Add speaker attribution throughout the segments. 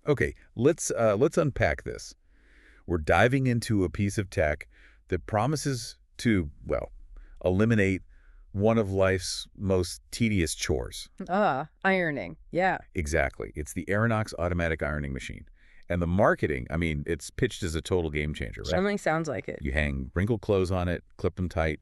Speaker 1: Okay, let's unpack this. We're diving into a piece of tech that promises to, well, eliminate one of life's most tedious chores.
Speaker 2: Ironing. Yeah.
Speaker 1: Exactly. It's the Aironox Automatic Ironing Machine. And the marketing, I mean, it's pitched as a total game changer, right?
Speaker 2: Certainly sounds like it.
Speaker 1: You hang wrinkled clothes on it, clip them tight,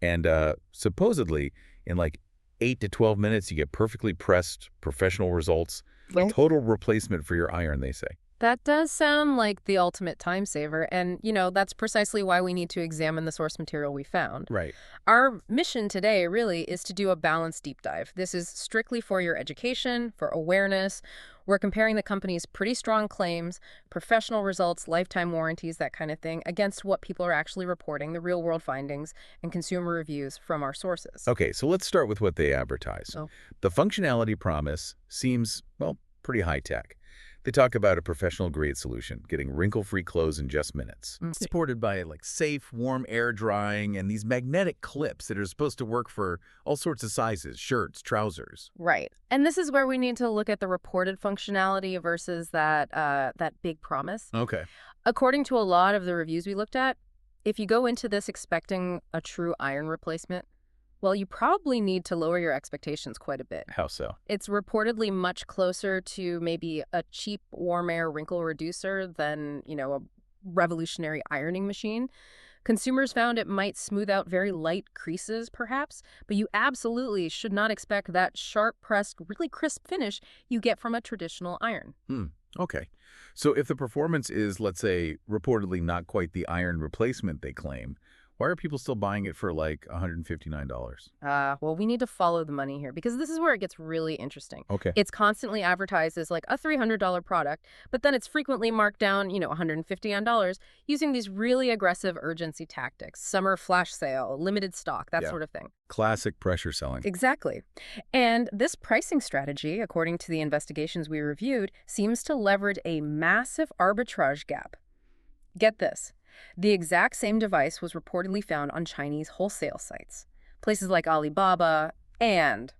Speaker 1: and supposedly in like 8 to 12 minutes, you get perfectly pressed professional results.
Speaker 2: Well,
Speaker 1: Total replacement for your iron, they say.
Speaker 2: that does sound like the ultimate time saver, and, that's precisely why we need to examine the source material we found.
Speaker 1: Right.
Speaker 2: Our mission today really is to do a balanced deep dive. This is strictly for your education, for awareness. We're comparing the company's pretty strong claims, professional results, lifetime warranties, that kind of thing, against what people are actually reporting, the real-world findings, and consumer reviews from our sources.
Speaker 1: Okay, so let's start with what they advertise.
Speaker 2: Oh.
Speaker 1: The functionality promise seems, well, pretty high-tech. They talk about a professional-grade solution, getting wrinkle-free clothes in just minutes. Supported by like safe, warm air drying and these magnetic clips that are supposed to work for all sorts of sizes, shirts, trousers.
Speaker 2: Right. And this is where we need to look at the reported functionality versus that big promise.
Speaker 1: Okay.
Speaker 2: According to a lot of the reviews we looked at, if you go into this expecting a true iron replacement, well, you probably need to lower your expectations quite a bit.
Speaker 1: How so?
Speaker 2: It's reportedly much closer to maybe a cheap warm air wrinkle reducer than, a revolutionary ironing machine. Consumers found it might smooth out very light creases, perhaps, but you absolutely should not expect that sharp-pressed, really crisp finish you get from a traditional iron.
Speaker 1: Okay. So if the performance is, let's say, reportedly not quite the iron replacement they claim, why are people still buying it for like $159?
Speaker 2: Well, we need to follow the money here because this is where it gets really interesting.
Speaker 1: Okay.
Speaker 2: It's constantly advertised as like a $300 product, but then it's frequently marked down, $159 using these really aggressive urgency tactics, summer flash sale, limited stock, that
Speaker 1: Yeah.
Speaker 2: sort of thing.
Speaker 1: Classic pressure selling.
Speaker 2: Exactly. And this pricing strategy, according to the investigations we reviewed, seems to leverage a massive arbitrage gap. Get this. The exact same device was reportedly found on Chinese wholesale sites, places like Alibaba, and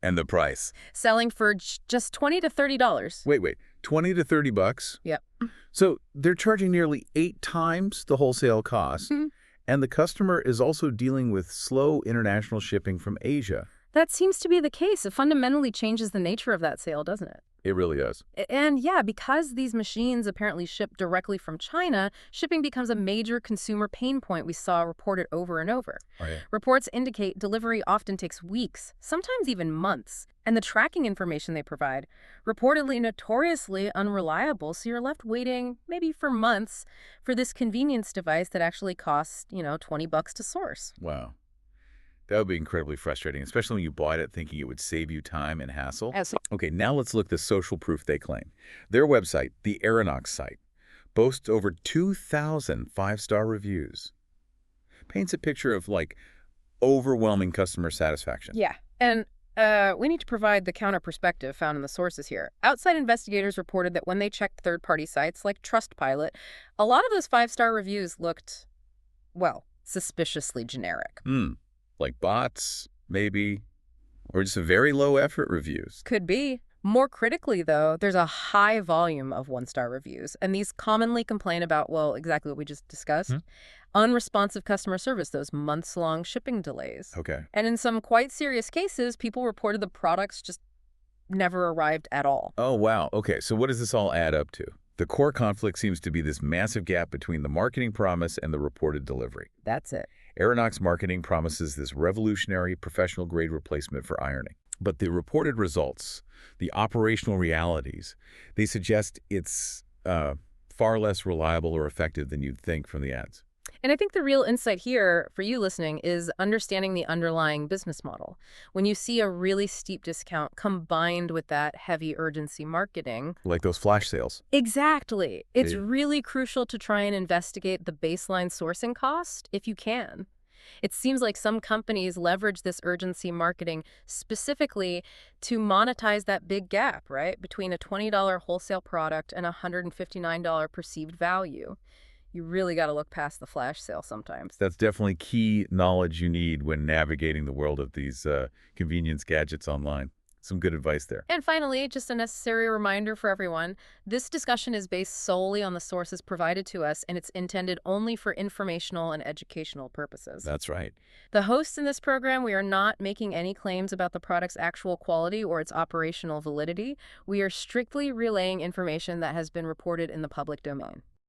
Speaker 1: And the price.
Speaker 2: selling for just $20 to $30.
Speaker 1: Wait. 20 to 30 bucks?
Speaker 2: Yep.
Speaker 1: So they're charging nearly 8 times the wholesale cost,
Speaker 2: Mhm.
Speaker 1: and the customer is also dealing with slow international shipping from Asia.
Speaker 2: That seems to be the case. It fundamentally changes the nature of that sale, doesn't it?
Speaker 1: It really does.
Speaker 2: And yeah, because these machines apparently ship directly from China, shipping becomes a major consumer pain point we saw reported over and over.
Speaker 1: Right.
Speaker 2: Reports indicate delivery often takes weeks, sometimes even months, and the tracking information they provide, reportedly notoriously unreliable, so you're left waiting maybe for months for this convenience device that actually costs, $20 to source.
Speaker 1: Wow. That would be incredibly frustrating, especially when you bought it thinking it would save you time and hassle. Okay, now let's look at the social proof they claim. Their website, the Aironox site, boasts over 2,000 five-star reviews. Paints a picture of, like, overwhelming customer satisfaction.
Speaker 2: Yeah, and we need to provide the counter perspective found in the sources here. Outside investigators reported that when they checked third-party sites like Trustpilot, a lot of those five-star reviews looked, well, suspiciously generic.
Speaker 1: Like bots, maybe, or just very low-effort reviews.
Speaker 2: Could be. More critically, though, there's a high volume of one-star reviews, and these commonly complain about, well, exactly what we just discussed. Unresponsive customer service, those months-long shipping delays.
Speaker 1: Okay.
Speaker 2: And in some quite serious cases, people reported the products just never arrived at all.
Speaker 1: Oh, wow. Okay, so what does this all add up to? The core conflict seems to be this massive gap between the marketing promise and the reported delivery.
Speaker 2: That's it.
Speaker 1: Aironox marketing promises this revolutionary professional-grade replacement for ironing. But the reported results, the operational realities, they suggest it's far less reliable or effective than you'd think from the ads.
Speaker 2: And I think the real insight here for you listening is understanding the underlying business model. When you see a really steep discount combined with that heavy urgency marketing.
Speaker 1: Like those flash sales.
Speaker 2: Exactly. It's
Speaker 1: Yeah.
Speaker 2: really crucial to try and investigate the baseline sourcing cost if you can. It seems like some companies leverage this urgency marketing specifically to monetize that big gap, right, between a $20 wholesale product and a $159 perceived value. You really got to look past the flash sale sometimes.
Speaker 1: That's definitely key knowledge you need when navigating the world of these convenience gadgets online. Some good advice there.
Speaker 2: And finally, just a necessary reminder for everyone, this discussion is based solely on the sources provided to us, and it's intended only for informational and educational purposes.
Speaker 1: That's right.
Speaker 2: The hosts in this program, we are not making any claims about the product's actual quality or its operational validity. We are strictly relaying information that has been reported in the public domain.